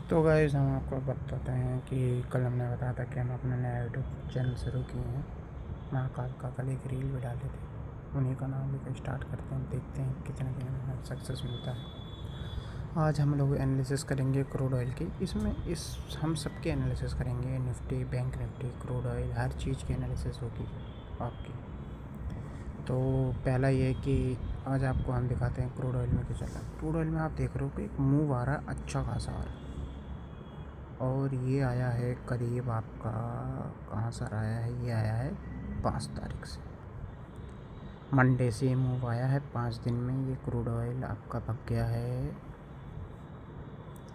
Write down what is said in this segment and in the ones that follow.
तो गाइस हम आपको बताते हैं कि कल हमने बताया था कि हम अपना नया यूट्यूब चैनल शुरू किए हैं महाकाल का। कल एक रील भी डाले थे, उन्हीं का नाम लेकर स्टार्ट करते हैं, देखते हैं कितने दिन में हमें सक्सेस मिलता है। आज हम लोग एनालिसिस करेंगे क्रूड ऑयल की। हम सबके एनालिसिस करेंगे, Nifty, bank Nifty, crude oil, हर चीज़ की एनालिसिस होगी आपकी। तो पहला ये कि आज आपको हम दिखाते हैं क्रूड ऑयल में क्या चल रहा है। क्रूड ऑयल में आप देख रहे हो कि एक मूव आ रहा है, अच्छा खासा आ रहा है, और ये आया है करीब आपका, कहाँ सर आया है, ये आया है 5 तारीख से, मंडे से मूव आया है। 5 दिन में ये क्रूड ऑयल आपका भाग गया है,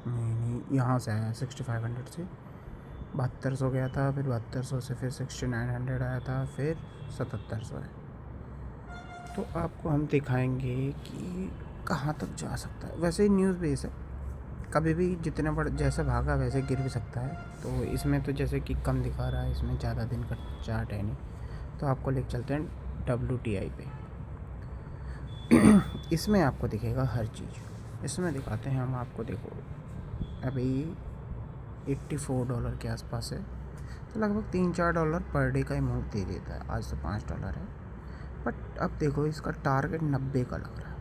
नहीं यहाँ से आया 6500 से 7200 गया था, फिर 7200 से फिर 6900 आया था, फिर 7700 है। तो आपको हम दिखाएंगे कि कहाँ तक जा सकता है। वैसे ही न्यूज़ बेस है, कभी भी जितना बड़ा जैसा भागा वैसे गिर भी सकता है। तो इसमें तो जैसे कि कम दिखा रहा है, इसमें ज़्यादा दिन का चार्ट है नहीं, तो आपको लेके चलते हैं WTI पे। इसमें आपको दिखेगा हर चीज़, इसमें दिखाते हैं हम आपको। देखो अभी $84 के आसपास है, तो लगभग $3-4 पर डे का ही मूव दे देता है। आज तो $5 है, बट अब देखो इसका टारगेट 90 का लग रहा है।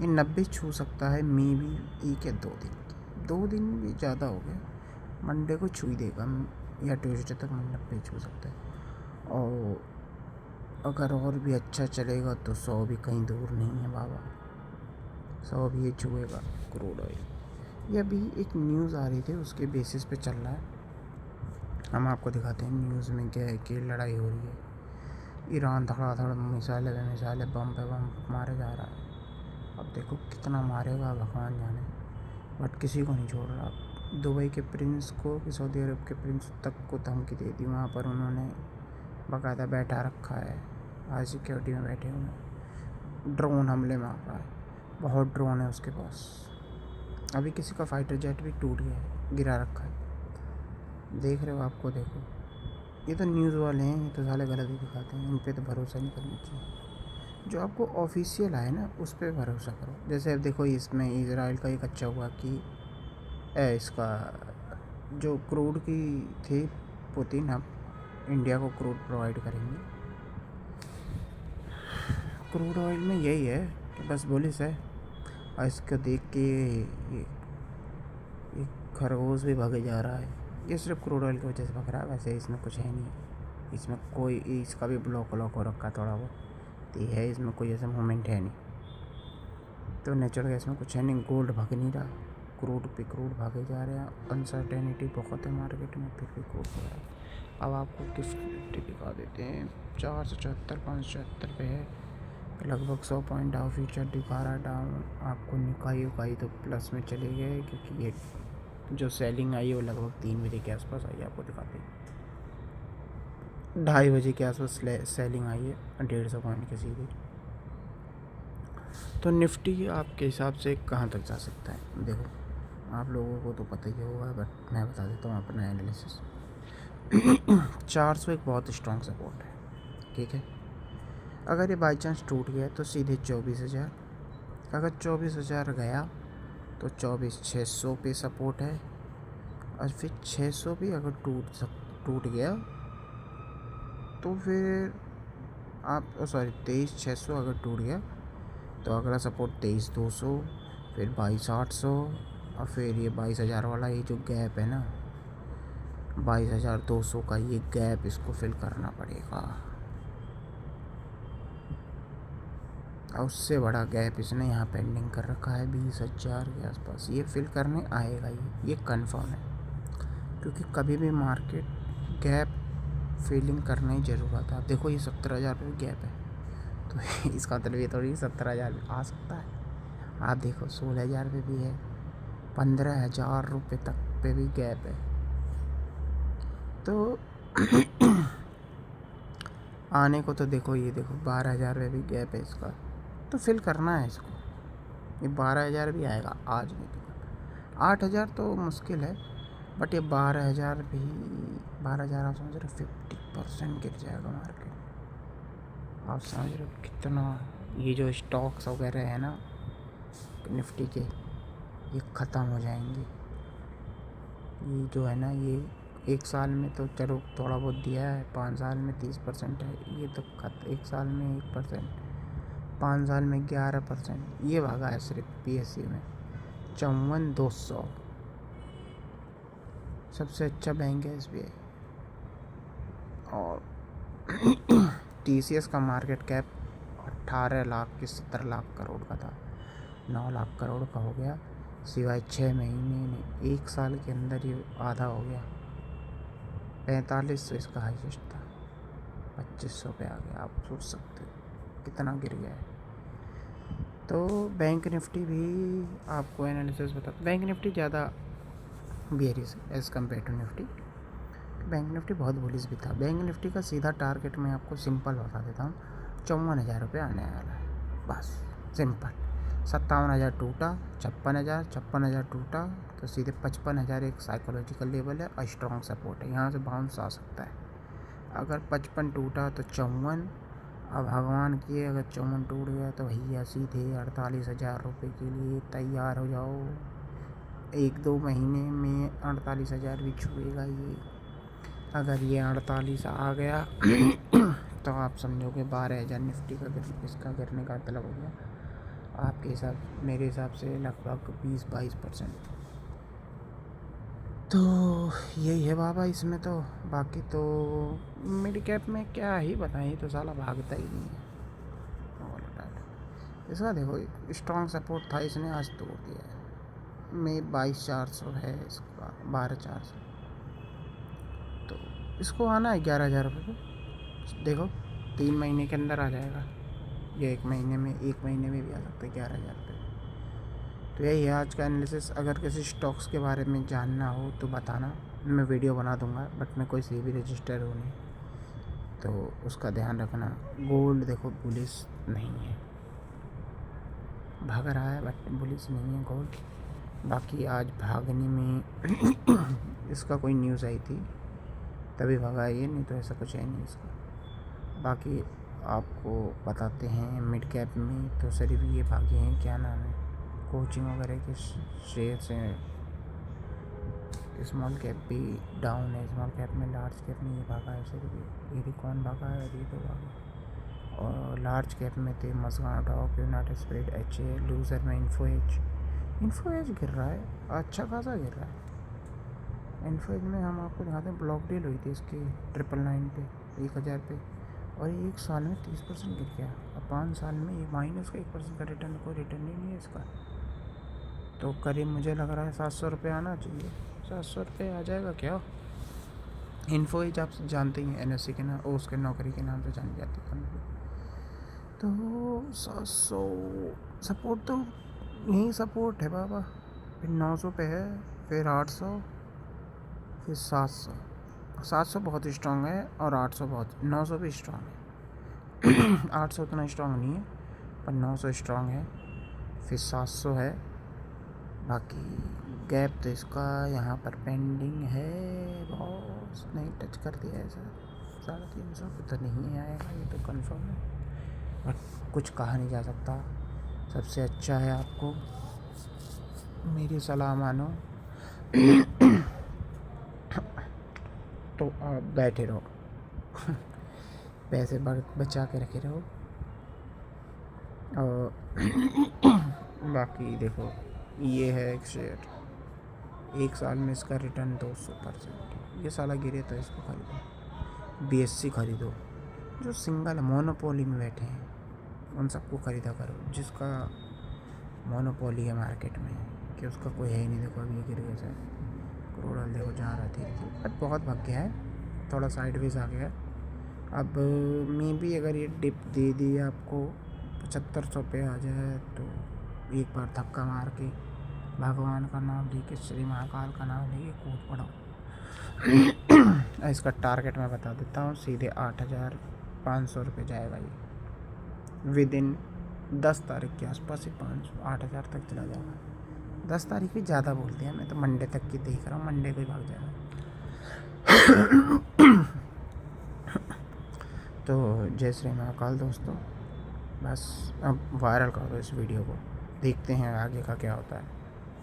ये 90 छू सकता है, मे भी 1 या 2 दिन, 2 दिन भी ज़्यादा हो गया, मंडे को छू ही देगा या ट्यूसडे तक 90 छू सकता है। और अगर और भी अच्छा चलेगा तो 100 भी कहीं दूर नहीं है बाबा, 100 भी ये छुएगा क्रूड ऑयल। ये अभी एक न्यूज़ आ रही थी, उसके बेसिस पे चल रहा है। हम आपको दिखाते हैं न्यूज़ में क्या है कि लड़ाई हो रही है, ईरान धड़ाधड़ मिसाइलें पे मिसाइलें, बम पे बम मारे जा रहा है। अब देखो कितना मारेगा भगवान जाने, बट किसी को नहीं छोड़ रहा। दुबई के प्रिंस को कि सऊदी अरब के प्रिंस तक को धमकी दे दी, वहाँ पर उन्होंने बाकायदा बैठा रखा है, हाई सिक्योरिटी में बैठे हुए हैं। ड्रोन हमले मार रहा है, बहुत ड्रोन है उसके पास। अभी किसी का फाइटर जेट भी टूट गया है, गिरा रखा है, देख रहे हो आपको। देखो ये तो न्यूज़ वाले हैं, ये तो साले गलत ही दिखाते हैं, इन पर तो भरोसा नहीं करना चाहिए। जो आपको ऑफिशियल आए ना उस पर भरोसा करो। जैसे अब देखो इसमें इजराइल का एक अच्छा हुआ कि इसका जो क्रूड की थी, पुतिन अब इंडिया को क्रूड प्रोवाइड करेंगे। क्रूड ऑयल में यही है कि बस बुलिस है, और इसको देख के ये खरगोश भी भागे जा रहा है। ये सिर्फ क्रूड ऑयल की वजह से भाग रहा है, वैसे इसमें कुछ है नहीं। इसमें कोई, इसका भी ब्लॉक हो रखा थोड़ा बहुत तो है, इसमें कोई ऐसा मोमेंट है नहीं। तो नेचुरल गैस में कुछ है नहीं, गोल्ड भाग नहीं रहा, क्रूड पे क्रूड भागे जा रहे हैं। अनसर्टेनिटी बहुत है मार्केट में, फिर भी क्रूड हो रहा है। अब आपको गिफ्ट निफ्टी दिखा देते हैं, 474 574 पे है, लगभग 100 पॉइंट डाउन फ्यूचर दिखा रहा है डाउन। आपको निकाई उकाई तो प्लस में चले गए, क्योंकि ये जो सेलिंग आई है वो लगभग 3 बजे के आसपास आई है। आपको दिखाते हैं 2:30 बजे के आसपास सेलिंग आई है 150 पॉइंट की सीधी। तो निफ्टी आपके हिसाब से कहाँ तक जा सकता है? देखो आप लोगों को तो पता ही होगा, बट मैं बता देता हूँ अपना एनालिसिस। 400 एक बहुत स्ट्रॉन्ग सपोर्ट है, ठीक है। अगर ये बाई चांस टूट गया तो सीधे 24,000, अगर 24,000 गया तो 24,600 पे सपोर्ट है, और फिर 600 भी अगर टूट गया तो फिर आप, सॉरी 23,600 अगर टूट गया तो अगला सपोर्ट 23,200, फिर 22,800, और फिर ये 22,000 वाला ये जो गैप है ना, 22,200 का ये गैप, इसको फिल करना पड़ेगा। और उससे बड़ा गैप इसने यहाँ पेंडिंग कर रखा है 20,000 के आसपास, ये फिल करने आएगा, ये कंफर्म है। क्योंकि कभी भी मार्केट गैप फिलिंग करना ही ज़रूरत है। आप देखो ये 70,000 पे भी गैप है, तो इसका मतलब ये थोड़ी 70,000 भी आ सकता है। आप देखो 16,000 पे भी है, 15,000 रुपये तक पे भी गैप है। तो आने को तो देखो, ये देखो 12,000 पे भी गैप है इसका, तो फिल करना है इसको। ये 12,000 भी आएगा आज, नहीं तो 8,000 तो मुश्किल है, बट ये 12,000 भी, 12,000 आप समझ रहे 50% गिर जाएगा मार्केट। आप समझ रहे हो कितना, ये जो स्टॉक्स वगैरह है ना निफ्टी के, ये ख़त्म हो जाएंगे। ये जो है ना, ये 1 साल में तो चलो थोड़ा बहुत दिया है, 5 साल में 30% है, ये तो 1 साल में 1%, 5 साल में 11%, ये भागा है सिर्फ PSU में 54,200। सबसे अच्छा बैंक है SBI। और TCS का मार्केट कैप 18 लाख की 70 लाख करोड़ का था, 9 लाख करोड़ का हो गया, सिवाय 6 महीने में, 1 साल के अंदर ये आधा हो गया। 4500 इसका हाईएस्ट था, 2500 पे आ गया। आप सोच सकते हो कितना गिर गया है। तो बैंक निफ्टी भी आपको एनालिसिस बता, बैंक निफ्टी ज़्यादा bearish as compare to nifty. Bank nifty बहुत बुलिश भी था। बैंक निफ्टी का सीधा टारगेट मैं आपको सिंपल बता देता हूँ, 54,000 रुपये आने वाला है, बस सिंपल। 57,000 टूटा, 56,000 टूटा, तो सीधे 55,000 एक साइकोलॉजिकल लेवल है और स्ट्रॉन्ग सपोर्ट है, यहाँ से बाउंस आ सकता है। अगर 55 टूटा तो 54, अब भगवान किए अगर 54 टूट गया तो भैया सीधे 48,000 रुपये के लिए तैयार हो जाओ। 1-2 महीने में 48,000 भी छुएगा ये। अगर ये 48 आ गया तो आप समझोगे 12,000 निफ्टी का इसका गिरने का मतलब हो गया आपके हिसाब, मेरे हिसाब से लगभग 20-22%। तो यही है बाबा इसमें। तो बाकी तो मिड कैप में क्या ही बताएं, तो साला भागता ही नहीं है। इसका देखो स्ट्रॉन्ग सपोर्ट था, इसने आज तोड़ दिया है। में 22,400 है इसका, 12,400। तो इसको आना है 11,000 रुपये पे। देखो 3 महीने के अंदर आ जाएगा, या 1 महीने में भी आ सकता है 11,000 रुपये। तो यही है आज का एनालिसिस। अगर किसी स्टॉक्स के बारे में जानना हो तो बताना, मैं वीडियो बना दूंगा, बट मैं कोई सेबी रजिस्टर हूँ नहीं, तो उसका ध्यान रखना। गोल्ड देखो बुलिश नहीं है, भाग रहा है बट बुलिश नहीं है गोल्ड। बाकी आज भागने में इसका कोई न्यूज़ आई थी तभी भागा ये, नहीं तो ऐसा कुछ है नहीं इसका। बाकी आपको बताते हैं मिड कैप में तो सिर्फ ये भागे हैं, क्या नाम है, कोचिंग वगैरह के शेयर से। स्मॉल कैप भी डाउन है, स्मॉल कैप में, लार्ज कैप में ये भागा है सिर्फ, ये कौन भागा है, ये तो भागा। और लार्ज कैप में थे Mazagon Dock, United Spirit, HA। Loser में इन्फो एज गिर रहा है, अच्छा खासा गिर रहा है। इन्फो एज में हम आपको दिखाते हैं, ब्लॉक डील हुई थी इसकी 999 पे, 1,000 पे, और 1 साल में 30% गिर गया। अब 5 साल में ये माइनस का 1% का रिटर्न, कोई रिटर्न ही नहीं है इसका। तो करीब मुझे लग रहा है 700 रुपये आना चाहिए, 700 रुपये आ जाएगा क्या। इन्फो एज आप जानते ही हैं, NSE के नाम, उसके नौकरी के नाम से जानी जाती है कंपनी। तो 700 सपोर्ट तो यही सपोर्ट है बाबा, फिर 900 पे है, फिर 800, फिर 700। 700 बहुत स्ट्रॉन्ग है और 800 बहुत, 900 भी स्ट्रॉन्ग है। 800 उतना स्ट्रॉन्ग नहीं है पर 900 स्ट्रॉन्ग है, फिर 700 है। बाकी गैप तो इसका यहाँ पर पेंडिंग है, बहुत नहीं टच कर दिया है सर, 350 पे तो नहीं आएगा, ये तो कंफर्म है, बट कुछ कहा नहीं जा सकता। सबसे अच्छा है आपको मेरी सलाह मानो तो आप बैठे रहो पैसे बचा के रखे रहो। और बाकी देखो ये है एक शेयर, 1 साल में इसका रिटर्न 200%। ये साला गिरे तो इसको खरीदो, BSC खरीदो। जो सिंगल मोनोपोली में बैठे हैं उन सबको ख़रीदा करो, जिसका मोनोपोली है मार्केट में, कि उसका कोई है ही नहीं। देखो अभी ये गिर गया सर, करोड़ा देखो जा रहा धीरे धीरे, बट बहुत भाग गया है, थोड़ा साइडवेज आ गया। अब मे भी अगर ये डिप दे दी आपको 7500 पे आ जाए तो एक बार धक्का मार के भगवान का नाम लेके, श्री महाकाल का नाम लेके कूद पड़ो। इसका टारगेट मैं बता देता हूँ, सीधे 8,500 रुपये जाएगा ये, विद इन 10 तारीख के आसपास ही 8,000 तक चला जाएगा। 10 तारीख भी ज़्यादा बोलते हैं, मैं तो मंडे तक की देख रहा हूँ, मंडे को ही भाग जाएगा। तो जय श्री महाकाल दोस्तों, बस अब वायरल करो इस वीडियो को, देखते हैं आगे का क्या होता है।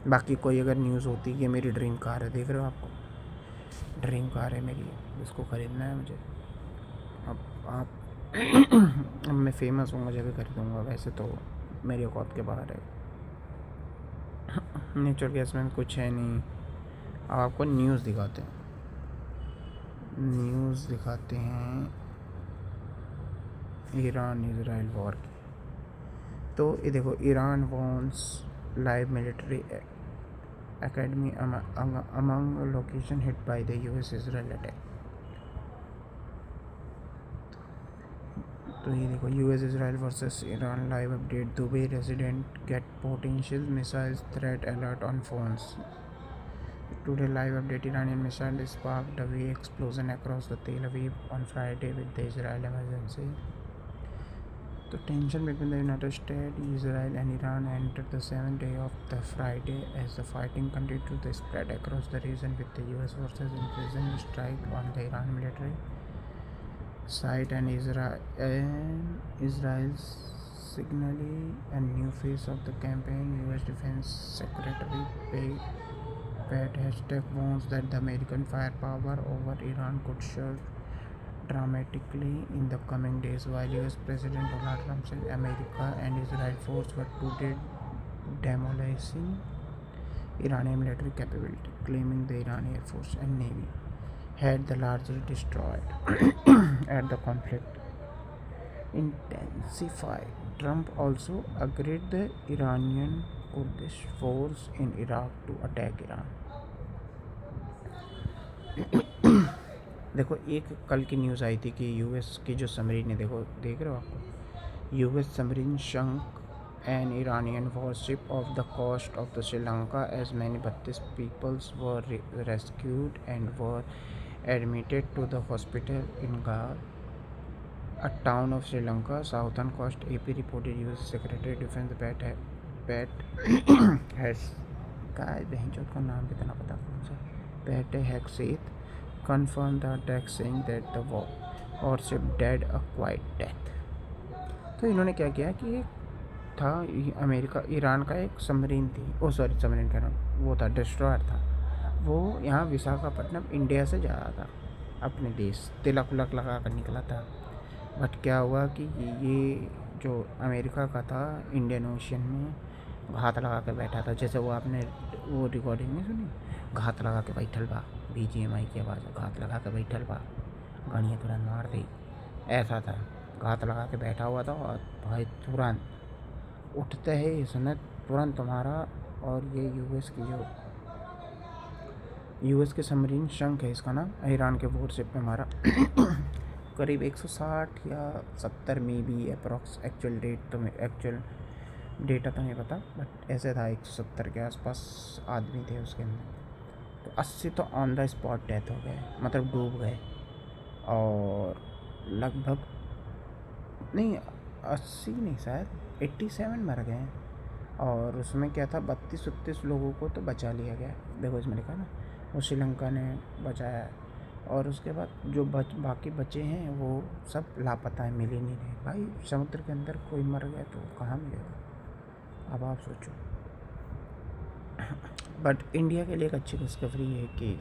बाकी कोई अगर न्यूज़ होती कि मेरी ड्रीम कार है, देख रहे हो आपको, ड्रीम कार है मेरी, इसको ख़रीदना है मुझे। अब आप अब मैं फेमस हूँ, मुझे भी खरीदूँगा। वैसे तो मेरी औकात के बाहर है, नेचुरल गैस में कुछ है नहीं। अब आपको न्यूज़ दिखाते हैं, न्यूज़ दिखाते हैं ईरान इजराइल वॉर की। तो ये देखो, Iran warns live military academy among location hit by the US Israel attack। तो ये देखो, US Israel versus Iran live update, Dubai resident get potential missiles threat alert on phones। Today live update, Iranian missile sparked a way explosion across the Tel Aviv on Friday with the Israel emergency। The tension between the United States, Israel and Iran entered the seventh day of the Friday as the fighting continued to spread across the region, with the US forces increasing strike on the Iran military site and Israel's signaling a new phase of the campaign। US Defense Secretary Pat Hextech warns that the American firepower over Iran could surge dramatically in the coming days, while US President Donald Trump said America and Israel forces were today demolishing Iranian military capability, claiming the Iranian Air Force and Navy had the largely destroyed at the conflict intensified। Trump also agreed the Iranian Kurdish force in Iraq to attack Iran। देखो, एक कल की news आई थी कि US की जो submarine है, देखो देख रहे हो आपको, US submarine sunk an Iranian warship off the coast of the Sri Lanka as many 32 peoples were rescued and were admitted to the hospital in गार, a town of Sri Lanka, southern coast। AP reported US Secretary of Defense Pat has का नाम भी इतना पता कौन सा, Pat Hegseth confirmed the attack, saying that the warship died a quiet death। तो इन्होंने क्या किया कि एक था अमेरिका ईरान का एक सबमरीन थी, ओ सॉरी सबमरीन का नाम वो था, डिस्ट्रॉयर था। वो यहाँ विशाखापट्टनम इंडिया से जा रहा था अपने देश, तिलक उलक लगा कर निकला था। बट क्या हुआ कि ये जो अमेरिका का था, इंडियन ओशन में घात लगा के बैठा था। जैसे वो आपने वो रिकॉर्डिंग नहीं सुनी, घात लगा के बैठल बा, BGMI की आवाज़, घात लगा के बैठल बा, गणिया तुरंत मार दी, ऐसा था। घात लगा के बैठा हुआ था और भाई तुरंत उठते ही इसने तुरंत मारा। और ये यूएस के सबमरीन शंक है इसका नाम, ईरान के वॉरशिप में मारा। करीब 160 या 70 में भी अप्रॉक्स, एक्चुअल डेटा तो नहीं पता, बट ऐसे था 170 के आसपास आदमी थे उसके अंदर। तो 80 तो ऑन द स्पॉट डेथ हो गए, मतलब डूब गए। और लगभग नहीं 80 नहीं, शायद 87 मर गए। और उसमें क्या था, 32-33 लोगों को तो बचा लिया गया। देखो इसमें लिखा ना, वो श्रीलंका ने बचाया है। और उसके बाद जो बाकी बचे हैं वो सब लापता है, मिल ही नहीं रहे। भाई समुद्र के अंदर कोई मर गया तो कहाँ मिलेगा, अब आप सोचो। बट इंडिया के लिए एक अच्छी खुशखबरी है कि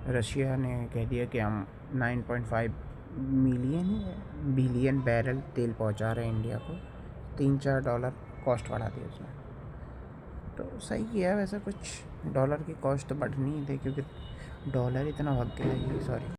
रशिया ने कह दिया कि हम 9.5 बिलियन बैरल तेल पहुंचा रहे हैं इंडिया को। $3-4 कॉस्ट बढ़ा दी उसने, तो सही किया। वैसे कुछ डॉलर की कॉस्ट तो बढ़नी ही थी, क्योंकि डॉलर इतना भाग गया, सॉरी